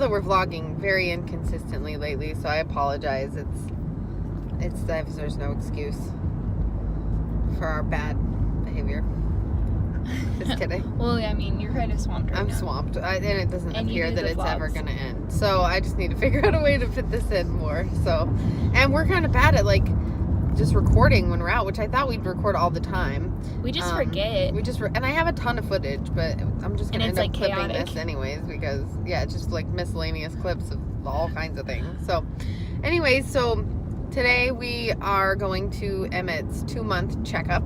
that we're vlogging very inconsistently lately, so I apologize. There's no excuse for our bad behavior. Just kidding. Well, I mean, you're kind of swamped right now. I'm swamped, and it doesn't appear that it's vlogs. ever going to end. So I just need to figure out a way to fit this in more. So, and we're kind of bad at like just recording when we're out, which I thought we'd record all the time. We just forget. And I have a ton of footage, but I'm just going to end up clipping chaotic. this anyways because it's just like miscellaneous clips of all kinds of things. So, anyways, so today we are going to Emmett's 2-month checkup.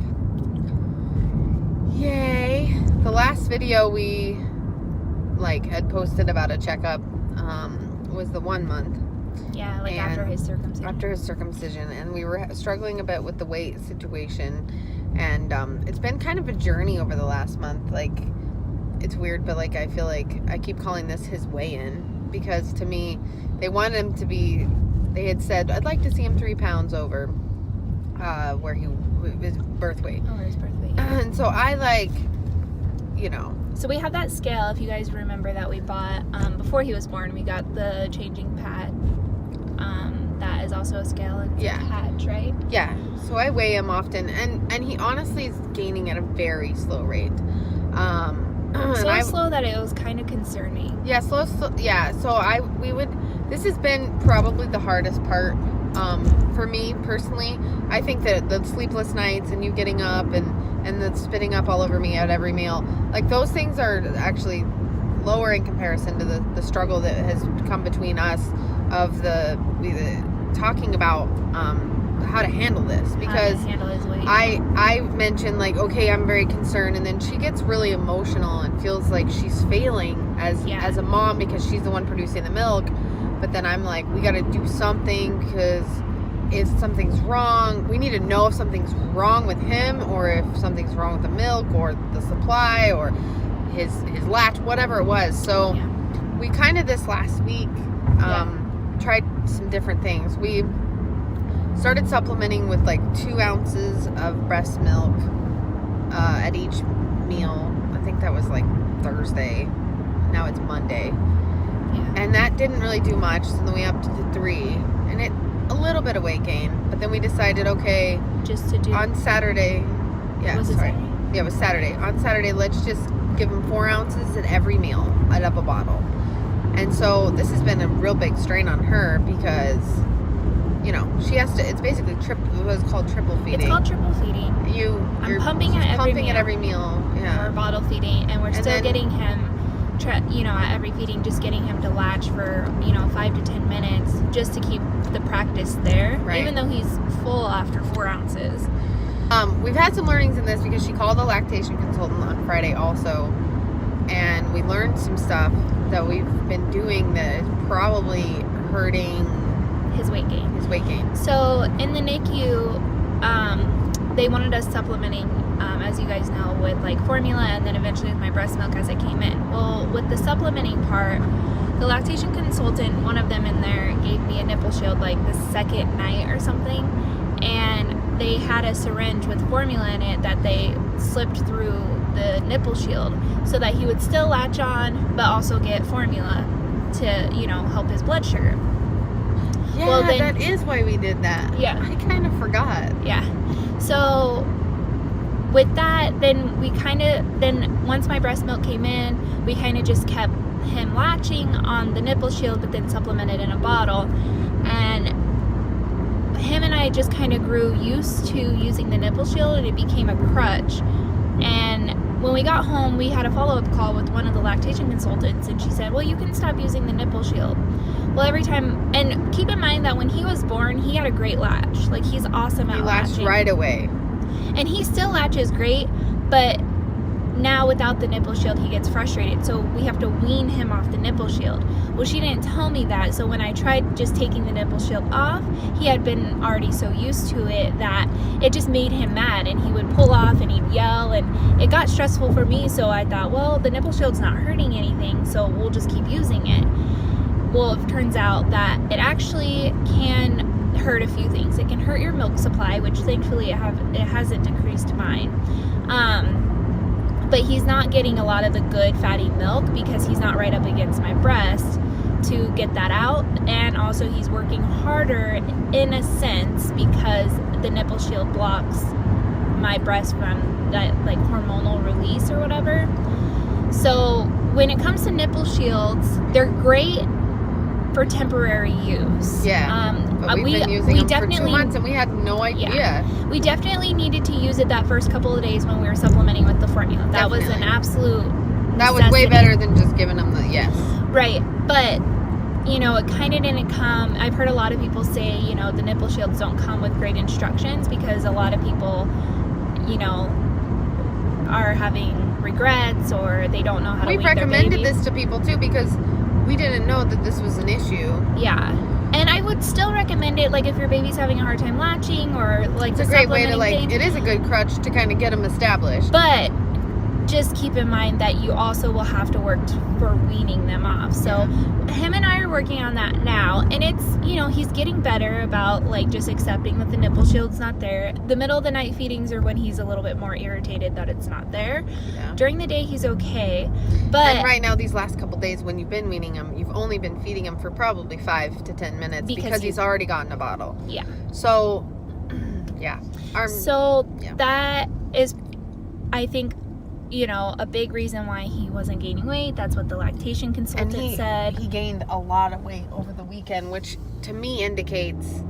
Yay! The last video we had posted about a checkup was the 1 month. Yeah, after his circumcision. After his circumcision, and we were struggling a bit with the weight situation, and it's been kind of a journey over the last month. Like, it's weird, but I feel like I keep calling this his weigh-in because to me, they wanted him to be. They had said I'd like to see him 3 pounds over where his birth weight. Oh, his birth weight. And so I So we have that scale, if you guys remember, that we bought before he was born. We got the changing pad. That is also a scale. It's a patch, right? Yeah. So I weigh him often, and he honestly is gaining at a very slow rate. Slow that it was kind of concerning. Yeah, slow. Yeah. So this has been probably the hardest part for me personally. I think that the sleepless nights and you getting up and the spitting up all over me at every meal, those things are actually lower in comparison to the struggle that has come between us of the talking about how to handle this, because handle his weight. I mentioned okay, I'm very concerned, and then she gets really emotional and feels like she's failing as a mom because she's the one producing the milk. But then I'm like, we got to do something because if something's wrong, we need to know if something's wrong with him or if something's wrong with the milk or the supply or his latch, whatever it was. So we kind of this last week tried some different things. We started supplementing with 2 ounces of breast milk at each meal. I think that was Thursday. Now it's Monday. Yeah. And that didn't really do much. So then we upped to 3. And a little bit of weight gain. But then we decided, okay, just to do on Saturday. Yeah, was it sorry. Saturday? Yeah, it was Saturday. On Saturday, let's just give him 4 ounces at every meal out of a bottle. And so this has been a real big strain on her because, she has to. It's basically what's called triple feeding. It's called triple feeding. You're pumping at every meal. Yeah. Or bottle feeding, and we're still getting him. At every feeding, just getting him to latch for 5 to 10 minutes, just to keep the practice there. Right. Even though he's full after 4 ounces. We've had some learnings in this because she called the lactation consultant on Friday also, and we learned some stuff that we've been doing that is probably hurting his weight gain. So in the NICU, they wanted us supplementing, as you guys know, with formula and then eventually with my breast milk as I came in. Well, with the supplementing part, the lactation consultant, one of them in there, gave me a nipple shield the second night or something, and they had a syringe with formula in it that they slipped through the nipple shield so that he would still latch on but also get formula to help his blood sugar. Yeah, that is why we did that. Yeah, I kind of forgot. Yeah, so with that, then once my breast milk came in, we kind of just kept him latching on the nipple shield but then supplemented in a bottle, and him and I just kind of grew used to using the nipple shield, and it became a crutch. And when we got home, we had a follow-up call with one of the lactation consultants, and she said, well, you can stop using the nipple shield. Well, every time, and keep in mind that when he was born, he had a great latch. He's awesome at latching. He latched right away. And he still latches great, but now without the nipple shield, he gets frustrated. So we have to wean him off the nipple shield. Well, she didn't tell me that. So when I tried just taking the nipple shield off, he had been already so used to it that it just made him mad, and he would pull off and he'd yell, and it got stressful for me. So I thought, well, the nipple shield's not hurting anything, so we'll just keep using it. Well, it turns out that it actually can hurt a few things. It can hurt your milk supply, which thankfully it hasn't decreased mine. But he's not getting a lot of the good fatty milk because he's not right up against my breast to get that out, and also he's working harder in a sense because the nipple shield blocks my breast from that like hormonal release or whatever. So when it comes to nipple shields, they're great for temporary use. Yeah. But we've been using them for 2 months and we had no idea. Yeah. We definitely needed to use it that first couple of days when we were supplementing with the formula. That was an absolute necessity. That was way better than just giving them the yes. Right. But, you know, it kind of didn't come. I've heard a lot of people say, you know, the nipple shields don't come with great instructions because a lot of people, you know, are having regrets or they don't know how to wean their baby. We've recommended this to people too because we didn't know that this was an issue. Yeah. And I would still recommend it, like, if your baby's having a hard time latching or, like, it's a great way to, like, it is a good crutch to kind of get them established. But just keep in mind that you also will have to work for weaning them off. So him and I are working on that now. And it's, you know, he's getting better about, like, just accepting that the nipple shield's not there. The middle of the night feedings are when he's a little bit more irritated that it's not there. Yeah. During the day, he's okay. But and right now, these last couple days when you've been weaning him, you've only been feeding him for probably 5 to 10 minutes because he's already gotten a bottle. Yeah. So, yeah. That is, I think, you know, a big reason why he wasn't gaining weight. That's what the lactation consultant said. He gained a lot of weight over the weekend, which to me indicates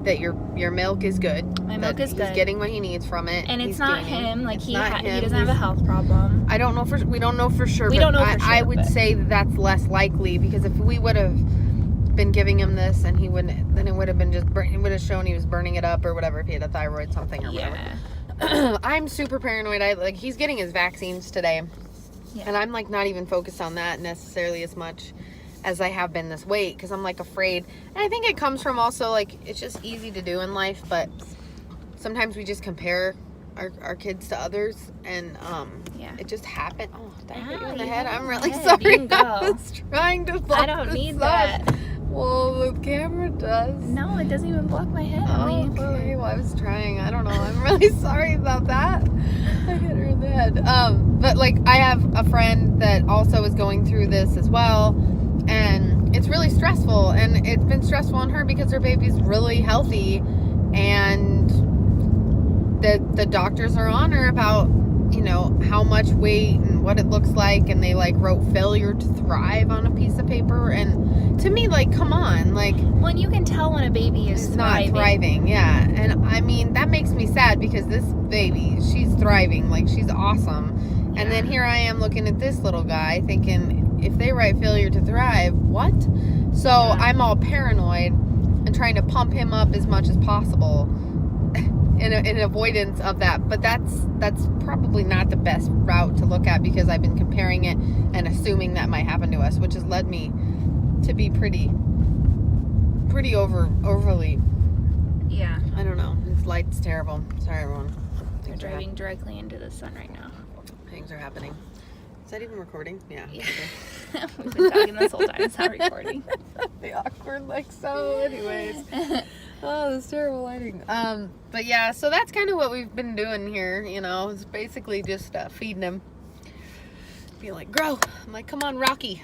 that your milk is good. My milk is good. He's getting what he needs from it. And it's not him. Like, he doesn't have a health problem. We don't know for sure. We don't know for sure. I would say that's less likely because if we would have been giving him this and he wouldn't, then it would have been just, it would have shown he was burning it up or whatever if he had a thyroid something or whatever. I'm super paranoid. He's getting his vaccines today, and I'm like not even focused on that necessarily as much as I have been this weight because I'm like afraid. And I think it comes from also like it's just easy to do in life, but sometimes we just compare our kids to others, and it just happened. Oh, did I hit you in the head? I'm really sorry. I was trying to block I don't need that. Well, the camera does. No, it doesn't even block my head. Oh, okay. Well, I was trying. I don't know. I'm really sorry about that. I hit her in the head. But like, I have a friend that also is going through this as well, and it's really stressful. And it's been stressful on her because her baby's really healthy, and the doctors are on her about, you know, how much weight and what it looks like, and they like wrote failure to thrive on a piece of paper. And to me, like, come on, like, when you can tell when a baby is not thriving. Yeah. And I mean, that makes me sad because this baby, she's thriving, like, she's awesome. And then here I am looking at this little guy thinking, if they write failure to thrive, what? So I'm all paranoid and trying to pump him up as much as possible in avoidance of that. But that's probably not the best route to look at because I've been comparing it and assuming that might happen to us, which has led me to be pretty overly. Yeah. I don't know. This light's terrible. Sorry, everyone. We're driving directly into the sun right now. Things are happening. Is that even recording? Yeah. We've been talking this whole time. It's not recording. The awkward, like, so. Anyways. Oh, this terrible lighting. But yeah, so that's kind of what we've been doing here. You know, it's basically just feeding him. Be like, grow. I'm like, come on, Rocky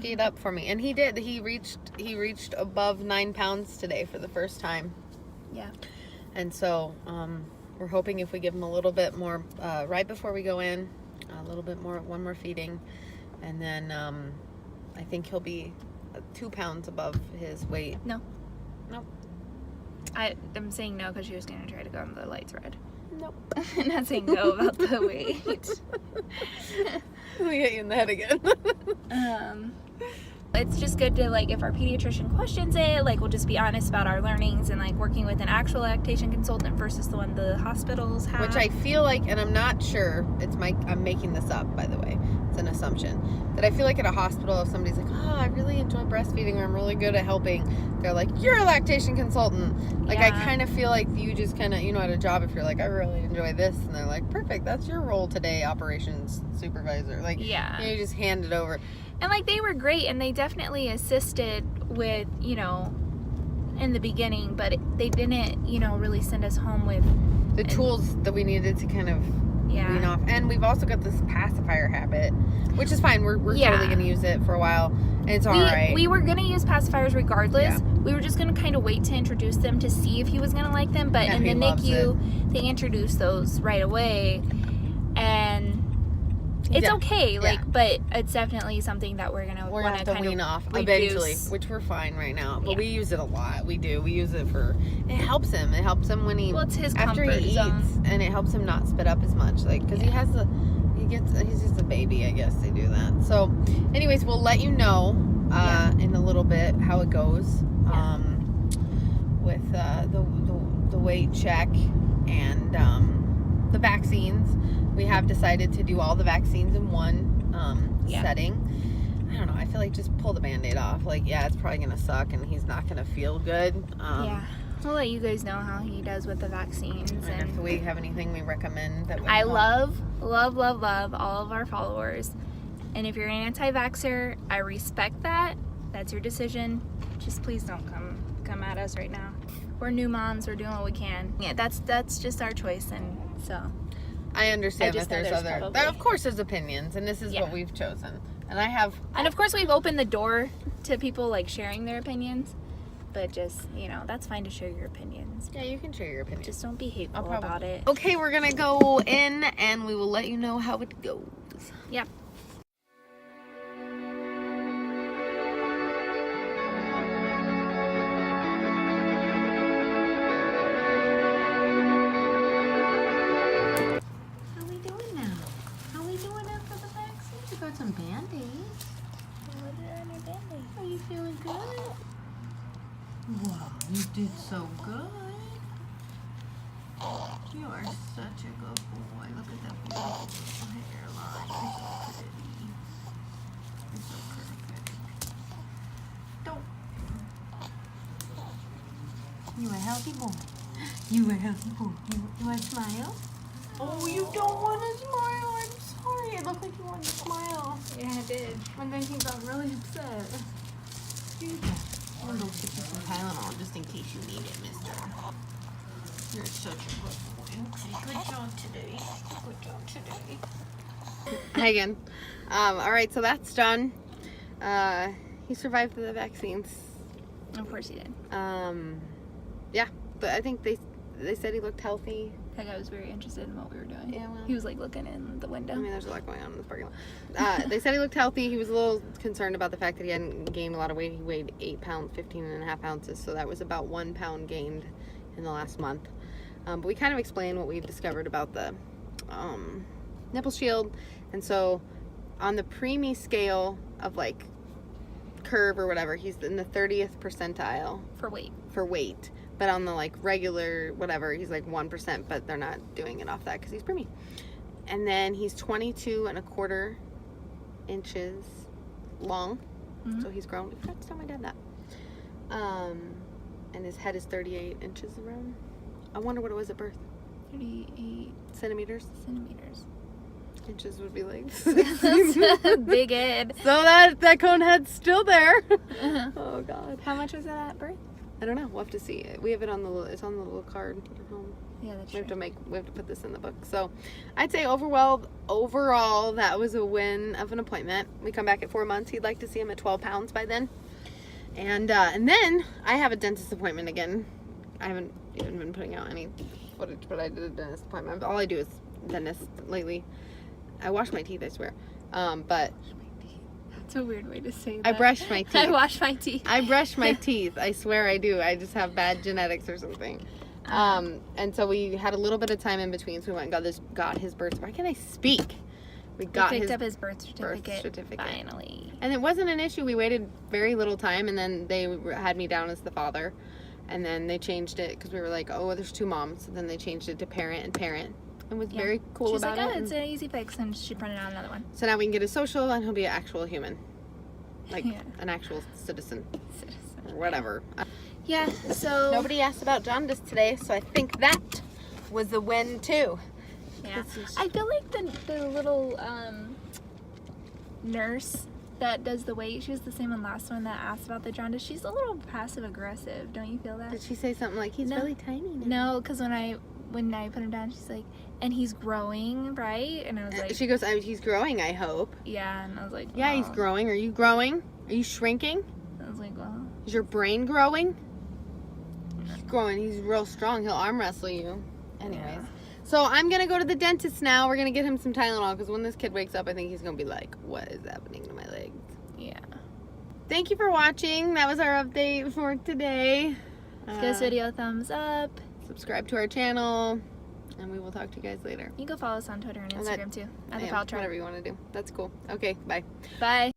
it up for me. And he did. He reached above 9 pounds today for the first time. Yeah. And so we're hoping if we give him a little bit more right before we go in, a little bit more, one more feeding, and then I think he'll be 2 pounds above his weight. No. Nope. I'm saying no because she was going to try to go on the lights red. Nope. I'm not saying no about the weight. Let me hit you in the head again. It's just good to, like, if our pediatrician questions it, like, we'll just be honest about our learnings and, like, working with an actual lactation consultant versus the one the hospitals have. Which I feel like, and I'm not sure, I'm making this up, by the way, it's an assumption, that I feel like at a hospital, if somebody's like, oh, I really enjoy breastfeeding, or I'm really good at helping, they're like, you're a lactation consultant. Like, I kind of feel like you just kind of, you know, at a job, if you're like, I really enjoy this, and they're like, perfect, that's your role today, operations supervisor. Like, you just hand it over. And, like, they were great, and they definitely assisted with, you know, in the beginning, but they didn't, you know, really send us home with the tools that we needed to kind of wean off. And we've also got this pacifier habit, which is fine. We're totally going to use it for a while, and it's all right. We were going to use pacifiers regardless. Yeah. We were just going to kind of wait to introduce them to see if he was going to like them. But in the NICU, they introduced those right away. And it's okay, but it's definitely something that we're gonna want to wean off eventually, which we're fine right now. But we use it a lot. We do. We use it it helps him. It helps him when it's his after he eats, and it helps him not spit up as much. Like, because he's just a baby. I guess they do that. So, anyways, we'll let you know in a little bit how it goes with the weight check and the vaccines. We have decided to do all the vaccines in one setting. I don't know. I feel like just pull the Band-Aid off. Like, it's probably going to suck and he's not going to feel good. We'll let you guys know how he does with the vaccines. And if we have anything we recommend that I love all of our followers. And if you're an anti-vaxxer, I respect that. That's your decision. Just please don't come at us right now. We're new moms. We're doing what we can. Yeah, that's just our choice. And so... I understand that there's other... Of course there's opinions, and this is what we've chosen. And of course we've opened the door to people, like, sharing their opinions. But just, that's fine to share your opinions. Yeah, you can share your opinions. Just don't be hateful about it. Okay, we're going to go in, and we will let you know how it goes. Yep. Some Band-Aids. Are you feeling good? Wow, you did so good. You are such a good boy. Look at that beautiful hairline. You're so pretty. Don't. You a healthy boy. You a healthy boy. You want to smile? Oh, you don't want to smile. I'm sorry. It looked like you wanted to smile. Yeah, I did. And then he got really upset. I'm going to go get you some Tylenol just in case you need it, mister. You're such a good boy. Okay, good job today. Hi again. Alright, so that's done. He survived the vaccines. Of course he did. Yeah, but I think they said he looked healthy. That guy was very interested in what we were doing. Yeah, well, he was like looking in the window. I mean, there's a lot going on in this parking lot. They said he looked healthy. He was a little concerned about the fact that he hadn't gained a lot of weight. He weighed 8 pounds, 15.5 ounces. So that was about 1 pound gained in the last month. But we kind of explained what we discovered about the nipple shield. And so on the preemie scale of like curve or whatever, he's in the 30th percentile. For weight. But on the like regular whatever, he's like 1%, but they're not doing it off that because he's preemie. And then he's 22.25 inches long. Mm-hmm. So he's grown. I forgot to tell my dad that. And his head is 38 inches around. I wonder what it was at birth. 38 centimeters. Inches would be like big head. So that cone head's still there. Uh-huh. Oh God. How much was that at birth? I don't know. We'll have to see. We have it on it's on the little card at home. Yeah, that's true. We have to put this in the book. So I'd say overall that was a win of an appointment. We come back at 4 months. He'd like to see him at 12 pounds by then. And then I have a dentist appointment again. I haven't even been putting out any footage, but I did a dentist appointment. All I do is dentist lately. I wash my teeth, I swear. But that's a weird way to say that. I brush my teeth. I wash my teeth. I brush my teeth. I swear I do. I just have bad genetics or something. And so we had a little bit of time in between, so we went and got his birth. Why can't I speak? We picked up his birth certificate. Finally. And it wasn't an issue. We waited very little time, and then they had me down as the father. And then they changed it because we were like, oh, there's 2 moms. And then they changed it to parent and parent. And was very cool about it. She's like, oh, it's an easy fix, and she printed out another one. So now we can get a social, and he'll be an actual human. Like an actual citizen. Or whatever. Yeah, so... Nobody asked about jaundice today, so I think that was a win, too. Yeah. I feel like the little nurse that does the weight, she was the same one last one that asked about the jaundice. She's a little passive-aggressive. Don't you feel that? Did she say something like, he's really tiny now? No, because when when I put him down, she's like, and he's growing, right? And I was like, She goes, he's growing, I hope. yeah, and I was like, Yeah, he's growing. Are you growing? Are you shrinking? I was like, well. Is your brain growing? He's growing. He's real strong. He'll arm wrestle you. Anyways. Yeah. So I'm going to go to the dentist now. We're going to get him some Tylenol because when this kid wakes up, I think he's going to be like, what is happening to my legs? Yeah. Thank you for watching. That was our update for today. Give this video a thumbs up. Subscribe to our channel. And we will talk to you guys later. You can follow us on Twitter and Instagram too. At the Powell Tribe. Whatever you want to do. That's cool. Okay, bye. Bye.